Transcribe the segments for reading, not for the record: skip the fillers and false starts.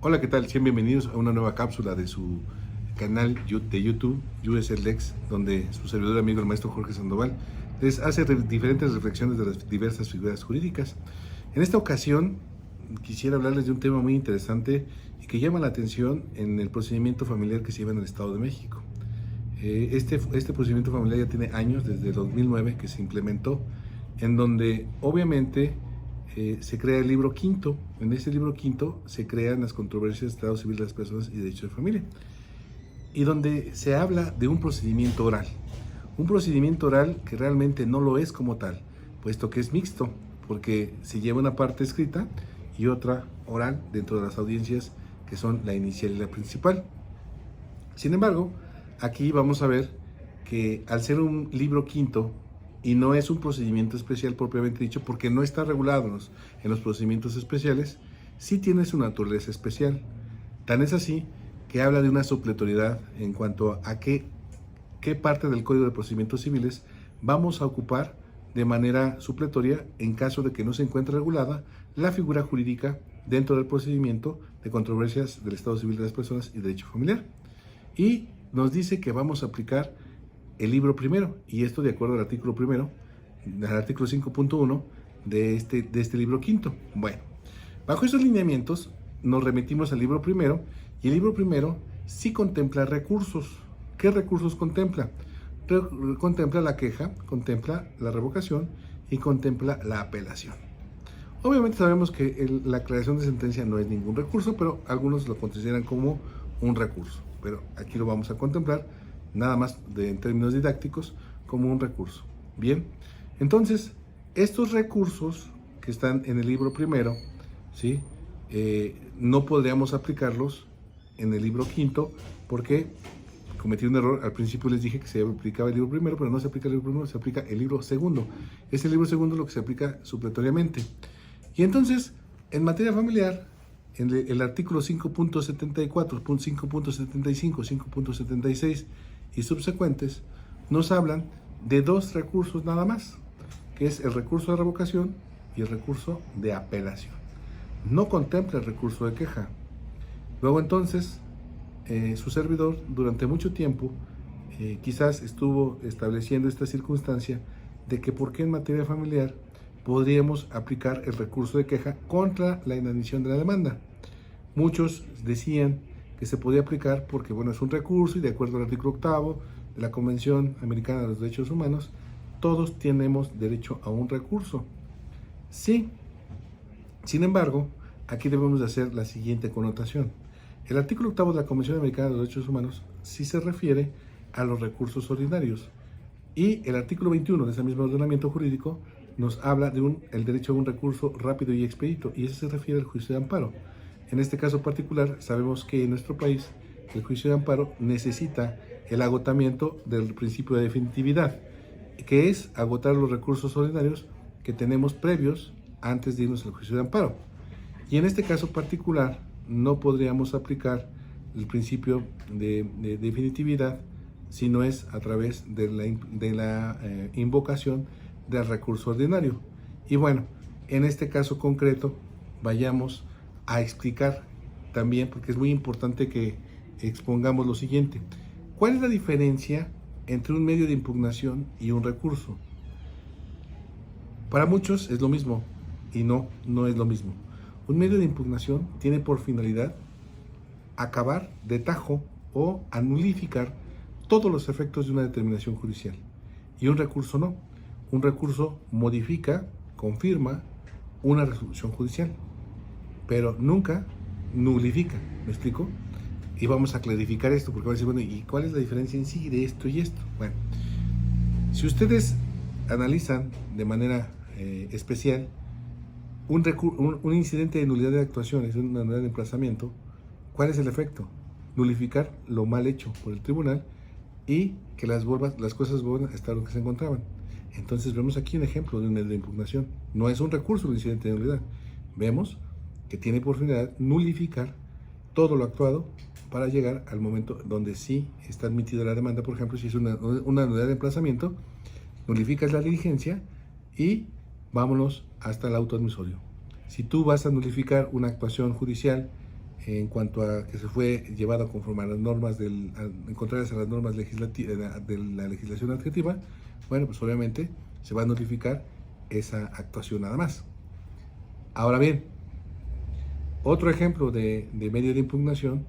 Hola, ¿qué tal? Sean bienvenidos a una nueva cápsula de su canal de YouTube, USL Lex, donde su servidor amigo el maestro Jorge Sandoval les hace diferentes reflexiones de las diversas figuras jurídicas. En esta ocasión quisiera hablarles de un tema muy interesante y que llama la atención en el procedimiento familiar que se lleva en el Estado de México. Este procedimiento familiar ya tiene años, desde el 2009 que se implementó, en donde obviamente se crea el libro quinto. En ese libro quinto se crean las controversias de Estado Civil de las Personas y Derecho de Familia, y donde se habla de un procedimiento oral que realmente no lo es como tal, puesto que es mixto, porque se lleva una parte escrita y otra oral dentro de las audiencias que son la inicial y la principal. Sin embargo, aquí vamos a ver que al ser un libro quinto y no es un procedimiento especial propiamente dicho, porque no está regulado en los procedimientos especiales, sí tiene su naturaleza especial. Tan es así que habla de una supletoriedad en cuanto a qué parte del Código de Procedimientos Civiles vamos a ocupar de manera supletoria en caso de que no se encuentre regulada la figura jurídica dentro del procedimiento de controversias del Estado Civil de las Personas y Derecho Familiar. Y nos dice que vamos a aplicar el libro primero, y esto de acuerdo al artículo primero, al artículo 5.1 de este libro quinto. Bueno, bajo esos lineamientos nos remitimos al libro primero, y el libro primero sí contempla recursos. ¿Qué recursos contempla? Contempla la queja, contempla la revocación y contempla la apelación. Obviamente sabemos que la creación de sentencia no es ningún recurso, pero algunos lo consideran como un recurso. Pero aquí lo vamos a contemplar, nada más en términos didácticos, como un recurso. Bien, entonces, estos recursos que están en el libro primero, ¿sí? No podríamos aplicarlos en el libro quinto, porque cometí un error. Al principio les dije que se aplicaba el libro primero, pero no se aplica el libro primero, se aplica el libro segundo. Es el libro segundo lo que se aplica supletoriamente. Y entonces, en materia familiar, en el artículo 5.74, 5.75, 5.76 y subsecuentes, nos hablan de dos recursos nada más, que es el recurso de revocación y el recurso de apelación. No contempla el recurso de queja. Luego entonces, su servidor durante mucho tiempo quizás estuvo estableciendo esta circunstancia de que por qué en materia familiar podríamos aplicar el recurso de queja contra la inadmisión de la demanda. Muchos decían que se podía aplicar porque, bueno, es un recurso y de acuerdo al artículo 8 de la Convención Americana de los Derechos Humanos, todos tenemos derecho a un recurso. Sí, sin embargo, aquí debemos de hacer la siguiente connotación. El artículo 8 de la Convención Americana de los Derechos Humanos sí se refiere a los recursos ordinarios, y el artículo 21 de ese mismo ordenamiento jurídico nos habla de el derecho a un recurso rápido y expedito, y ese se refiere al juicio de amparo. En este caso particular, sabemos que en nuestro país el juicio de amparo necesita el agotamiento del principio de definitividad, que es agotar los recursos ordinarios que tenemos previos antes de irnos al juicio de amparo. Y en este caso particular no podríamos aplicar el principio de definitividad si no es a través de la invocación del recurso ordinario. Y bueno, en este caso concreto vayamos a explicar también, porque es muy importante que expongamos lo siguiente. ¿Cuál es la diferencia entre un medio de impugnación y un recurso? Para muchos es lo mismo, y no es lo mismo. Un medio de impugnación tiene por finalidad acabar de tajo o anulificar todos los efectos de una determinación judicial, y un recurso no. Un recurso modifica, confirma una resolución judicial, pero nunca nulifica. ¿Me explico? Y vamos a clarificar esto, porque van a decir, bueno, ¿y cuál es la diferencia en sí de esto y esto? Bueno, si ustedes analizan de manera especial un incidente de nulidad de actuación, es una nulidad de emplazamiento, ¿cuál es el efecto? Nulificar lo mal hecho por el tribunal y que las cosas vuelvan a estar lo que se encontraban. Entonces vemos aquí un ejemplo de un medio de impugnación. No es un recurso el incidente de nulidad. Vemos que tiene por finalidad nulificar todo lo actuado para llegar al momento donde sí está admitida la demanda. Por ejemplo, si es una nulidad de emplazamiento, nulificas la diligencia y vámonos hasta el auto admisorio. Si tú vas a nulificar una actuación judicial en cuanto a que se fue llevado conforme a las normas contrarias a las normas de la legislación adjetiva, bueno, pues obviamente se va a notificar esa actuación nada más. Ahora bien, otro ejemplo de medio de impugnación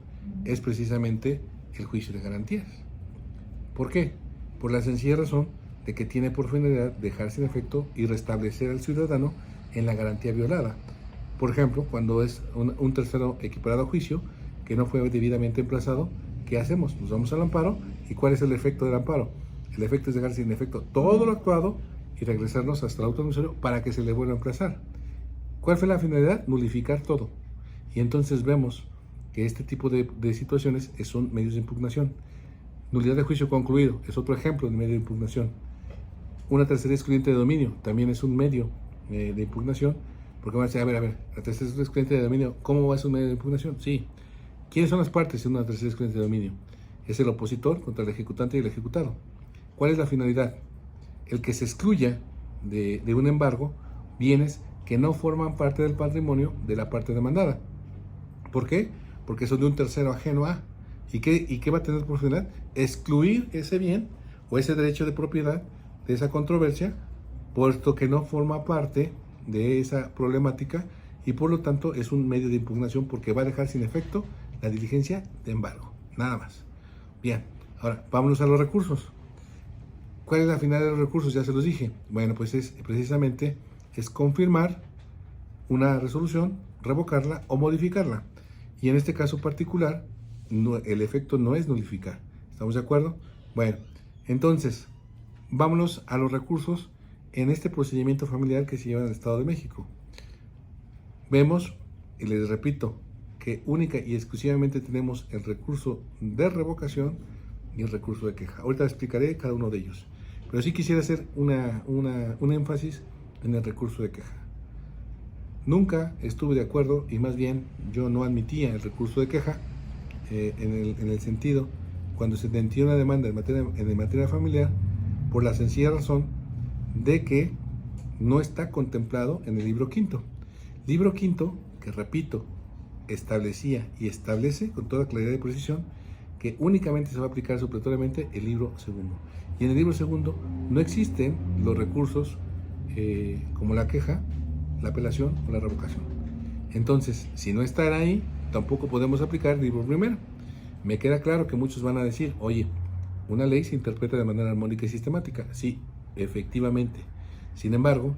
es precisamente el juicio de garantías. ¿Por qué? Por la sencilla razón de que tiene por finalidad dejar sin efecto y restablecer al ciudadano en la garantía violada. Por ejemplo, cuando es un tercero equiparado a juicio que no fue debidamente emplazado, ¿qué hacemos? Nos vamos al amparo. ¿Y cuál es el efecto del amparo? El efecto es dejar sin efecto todo lo actuado y regresarnos hasta el auto admisorio para que se le vuelva a emplazar. ¿Cuál fue la finalidad? Nulificar todo. Y entonces vemos que este tipo de situaciones son medios de impugnación. Nulidad de juicio concluido es otro ejemplo de medio de impugnación. Una tercera excluyente de dominio también es un medio de impugnación, porque van a decir, a ver, la tercera excluyente de dominio, ¿cómo va a ser un medio de impugnación? Sí. ¿Quiénes son las partes en una tercera excluyente de dominio? Es el opositor contra el ejecutante y el ejecutado. ¿Cuál es la finalidad? El que se excluya de un embargo bienes que no forman parte del patrimonio de la parte demandada. ¿Por qué? Porque son de un tercero ajeno a. ¿Y qué va a tener por finalidad? Excluir ese bien o ese derecho de propiedad de esa controversia, puesto que no forma parte de esa problemática y por lo tanto es un medio de impugnación porque va a dejar sin efecto la diligencia de embargo. Nada más. Bien, ahora vámonos a los recursos. ¿Cuál es la finalidad de los recursos? Ya se los dije. Bueno, pues precisamente es confirmar una resolución, revocarla o modificarla. Y en este caso particular, el efecto no es nulificar. ¿Estamos de acuerdo? Bueno, entonces, vámonos a los recursos en este procedimiento familiar que se lleva en el Estado de México. Vemos, y les repito, que única y exclusivamente tenemos el recurso de revocación y el recurso de queja. Ahorita explicaré cada uno de ellos. Pero sí quisiera hacer un énfasis en el recurso de queja. Nunca estuve de acuerdo y más bien yo no admitía el recurso de queja en el sentido cuando se emitió una demanda en materia familiar por la sencilla razón de que no está contemplado en el libro quinto. Libro quinto, que repito, establecía y establece con toda claridad y precisión que únicamente se va a aplicar supletoriamente el libro segundo. Y en el libro segundo no existen los recursos como la queja, la apelación o la revocación. Entonces, si no está ahí, tampoco podemos aplicar el libro primero. Me queda claro que muchos van a decir, oye, una ley se interpreta de manera armónica y sistemática. Sí, efectivamente. Sin embargo,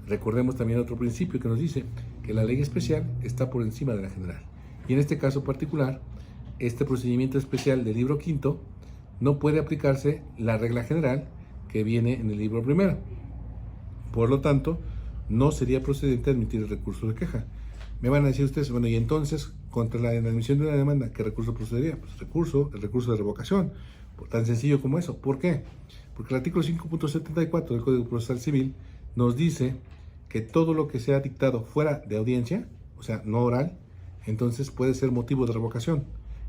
recordemos también otro principio que nos dice que la ley especial está por encima de la general. Y en este caso particular, este procedimiento especial del libro quinto no puede aplicarse la regla general que viene en el libro primero. Por lo tanto, no sería procedente admitir el recurso de queja. Me van a decir ustedes, bueno, y entonces, contra la admisión de una demanda, ¿qué recurso procedería? Pues el recurso de revocación. Tan sencillo como eso. ¿Por qué? Porque el artículo 5.74 del Código Procesal Civil nos dice que todo lo que sea dictado fuera de audiencia, o sea, no oral, entonces puede ser motivo de revocación.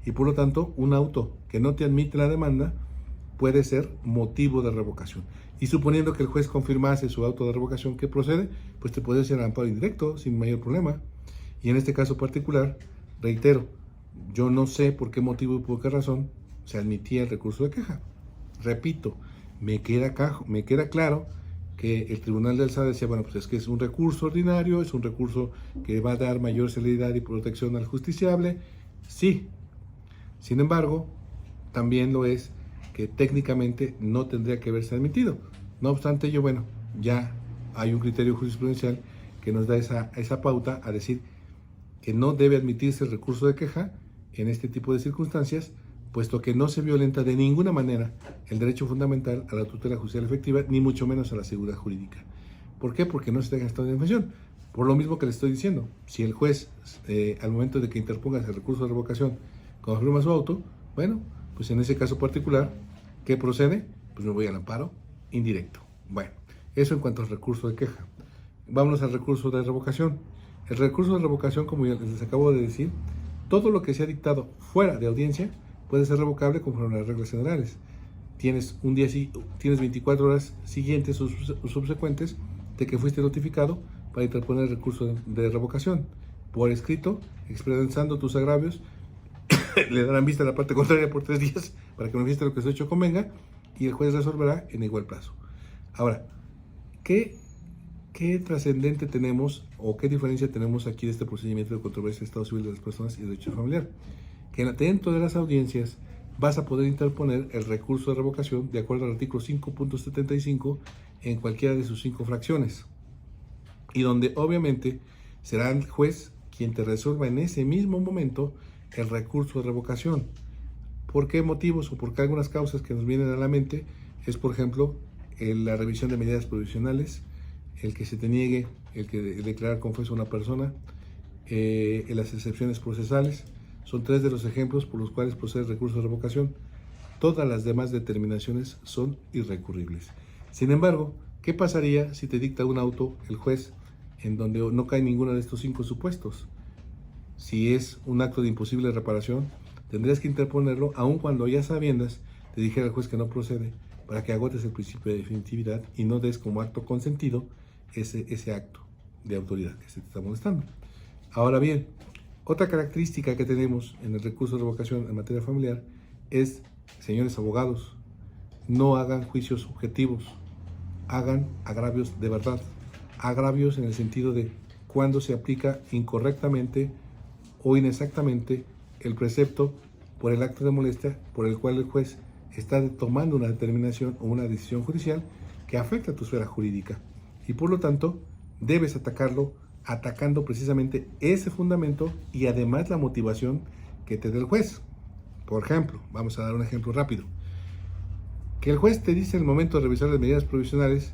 Y por lo tanto, un auto que no te admite la demanda puede ser motivo de revocación. Y suponiendo que el juez confirmase su auto de revocación que procede, pues te puede hacer amparo indirecto sin mayor problema. Y en este caso particular, reitero, yo no sé por qué motivo y por qué razón se admitía el recurso de queja. Repito, me queda claro que el Tribunal de Alzada decía, bueno, pues es que es un recurso ordinario, es un recurso que va a dar mayor celeridad y protección al justiciable. Sí. Sin embargo, también lo es que técnicamente no tendría que haberse admitido. No obstante ello, bueno, ya hay un criterio jurisprudencial que nos da esa pauta a decir que no debe admitirse el recurso de queja en este tipo de circunstancias, puesto que no se violenta de ninguna manera el derecho fundamental a la tutela judicial efectiva, ni mucho menos a la seguridad jurídica. ¿Por qué? Porque no se deja estado de indefensión. Por lo mismo que le estoy diciendo, si el juez, al momento de que interponga el recurso de revocación, confirma su auto, bueno, pues en ese caso particular, ¿qué procede? Pues me voy al amparo indirecto. Bueno, eso en cuanto al recurso de queja. Vámonos al recurso de revocación. El recurso de revocación, como ya les acabo de decir, todo lo que sea dictado fuera de audiencia puede ser revocable conforme a las reglas generales. Tienes 24 horas siguientes o subsecuentes de que fuiste notificado para interponer el recurso de revocación. por escrito, expresando tus agravios, le darán vista a la parte contraria por 3 días para que manifieste lo que su hecho convenga y el juez resolverá en igual plazo. Ahora, ¿qué trascendente tenemos o qué diferencia tenemos aquí de este procedimiento de controversia de Estado Civil de las Personas y Derecho Familiar? Que dentro de las audiencias vas a poder interponer el recurso de revocación de acuerdo al artículo 5.75 en cualquiera de sus 5 fracciones, y donde obviamente será el juez quien te resuelva en ese mismo momento el recurso de revocación. ¿Por qué motivos o por qué algunas causas que nos vienen a la mente? Es, por ejemplo, la revisión de medidas provisionales, el que se te niegue el que declarar confeso a una persona, las excepciones procesales. Son 3 de los ejemplos por los cuales procede el recurso de revocación. Todas las demás determinaciones son irrecurribles. Sin embargo, ¿qué pasaría si te dicta un auto el juez en donde no cae ninguno de estos 5 supuestos? Si es un acto de imposible reparación, tendrías que interponerlo aun cuando ya sabiendas te dijera el juez que no procede, para que agotes el principio de definitividad y no des como acto consentido ese acto de autoridad que se te está molestando. Ahora bien, otra característica que tenemos en el recurso de revocación en materia familiar es, señores abogados, no hagan juicios subjetivos, hagan agravios de verdad. Agravios en el sentido de cuando se aplica incorrectamente o inexactamente el precepto por el acto de molestia por el cual el juez está tomando una determinación o una decisión judicial que afecta a tu esfera jurídica, y por lo tanto debes atacarlo atacando precisamente ese fundamento y además la motivación que te dé el juez. Por ejemplo, vamos a dar un ejemplo rápido. Que el juez te dice en el momento de revisar las medidas provisionales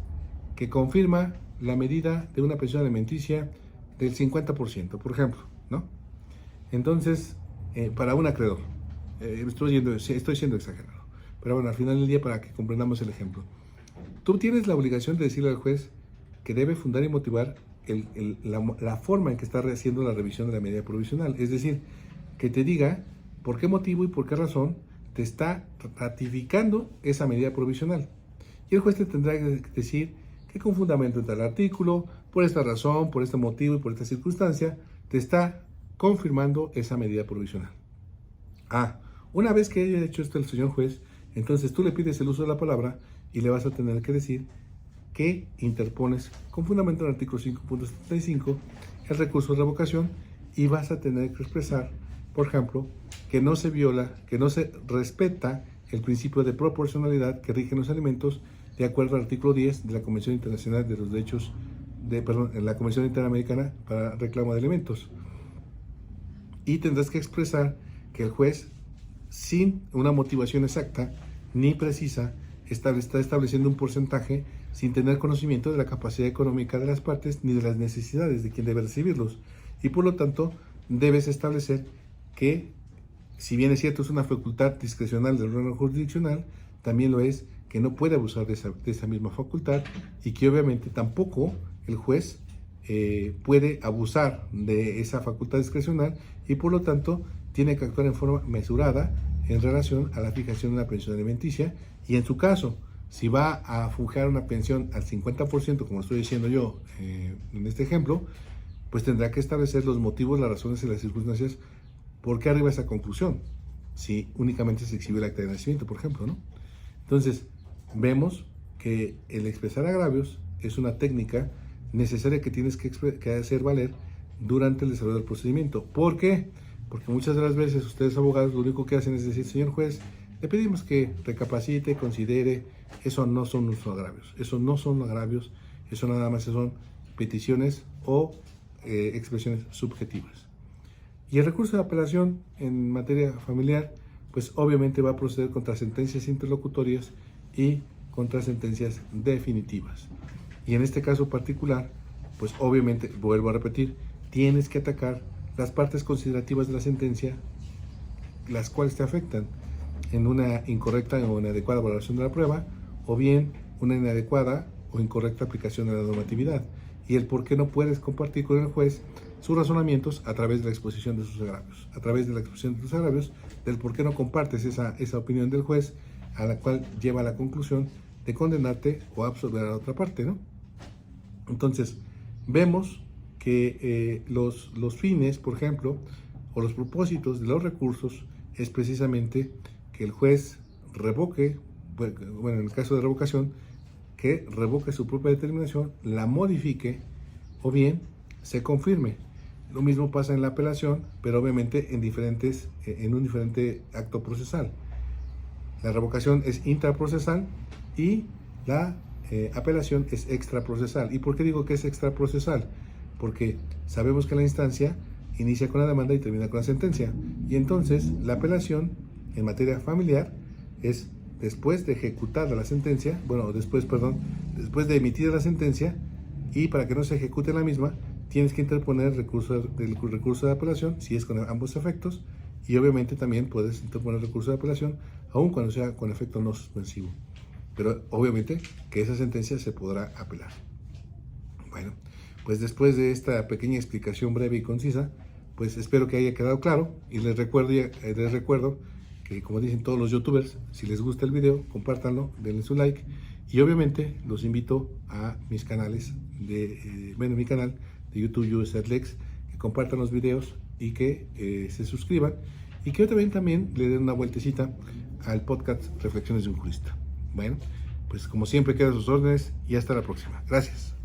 que confirma la medida de una pensión alimenticia del 50%, por ejemplo, ¿no? Entonces, para un acreedor, estoy siendo exagerado, pero bueno, al final del día, para que comprendamos el ejemplo, tú tienes la obligación de decirle al juez que debe fundar y motivar la forma en que está haciendo la revisión de la medida provisional, es decir, que te diga por qué motivo y por qué razón te está ratificando esa medida provisional. Y el juez te tendrá que decir que con fundamento en tal artículo, por esta razón, por este motivo y por esta circunstancia, te está confirmando esa medida provisional. Una vez que haya hecho esto el señor juez, entonces tú le pides el uso de la palabra y le vas a tener que decir que interpones con fundamento en el artículo 5.75 el recurso de revocación, y vas a tener que expresar, por ejemplo, que no se viola, que no se respeta el principio de proporcionalidad que rige los alimentos de acuerdo al artículo 10 de la Convención Internacional de los Derechos la Convención Interamericana para Reclamo de Alimentos. Y tendrás que expresar que el juez, sin una motivación exacta ni precisa, está estableciendo un porcentaje sin tener conocimiento de la capacidad económica de las partes ni de las necesidades de quien debe recibirlos. Y por lo tanto, debes establecer que, si bien es cierto, es una facultad discrecional del órgano jurisdiccional, también lo es que no puede abusar de esa misma facultad, y que obviamente tampoco el juez puede abusar de esa facultad discrecional, y por lo tanto tiene que actuar en forma mesurada en relación a la fijación de una pensión alimenticia. Y en su caso, si va a fijar una pensión al 50%, como estoy diciendo yo en este ejemplo, pues tendrá que establecer los motivos, las razones y las circunstancias por qué arriba a esa conclusión, si únicamente se exhibe el acta de nacimiento, por ejemplo, ¿no? Entonces, vemos que el expresar agravios es una técnica necesaria que tienes que hacer valer durante el desarrollo del procedimiento. ¿Por qué? Porque muchas de las veces ustedes abogados lo único que hacen es decir: señor juez, le pedimos que recapacite, considere. Eso no son nuestros agravios, eso no son agravios, eso nada más son peticiones o expresiones subjetivas. Y el recurso de apelación en materia familiar, pues obviamente va a proceder contra sentencias interlocutorias y contra sentencias definitivas. Y en este caso particular, pues obviamente, vuelvo a repetir, tienes que atacar las partes considerativas de la sentencia, las cuales te afectan en una incorrecta o inadecuada valoración de la prueba, o bien una inadecuada o incorrecta aplicación de la normatividad, y el por qué no puedes compartir con el juez sus razonamientos a través de la exposición de sus agravios, a través de la exposición de tus agravios, del por qué no compartes esa opinión del juez, a la cual lleva a la conclusión de condenarte o absolver a la otra parte, ¿no? Entonces, vemos que los fines, por ejemplo, o los propósitos de los recursos es precisamente que el juez revoque, bueno, en el caso de revocación, que revoque su propia determinación, la modifique o bien se confirme. Lo mismo pasa en la apelación, pero obviamente en un diferente acto procesal. La revocación es intraprocesal y la apelación es extraprocesal. ¿Y por qué digo que es extraprocesal? Porque sabemos que la instancia inicia con la demanda y termina con la sentencia. Y entonces la apelación en materia familiar es después de ejecutada la sentencia, después de emitida la sentencia, y para que no se ejecute la misma, tienes que interponer el recurso de apelación si es con ambos efectos, y obviamente también puedes interponer recurso de apelación aun cuando sea con efecto no suspensivo. Pero obviamente que esa sentencia se podrá apelar. Bueno, pues después de esta pequeña explicación breve y concisa, pues espero que haya quedado claro, y les recuerdo que, como dicen todos los youtubers, si les gusta el video, compártanlo, denle su like, y obviamente los invito a mis canales mi canal de YouTube USAdLex, que compartan los videos y que se suscriban, y que también le den una vueltecita al podcast Reflexiones de un Jurista. Bueno, pues como siempre quedan sus órdenes y hasta la próxima. Gracias.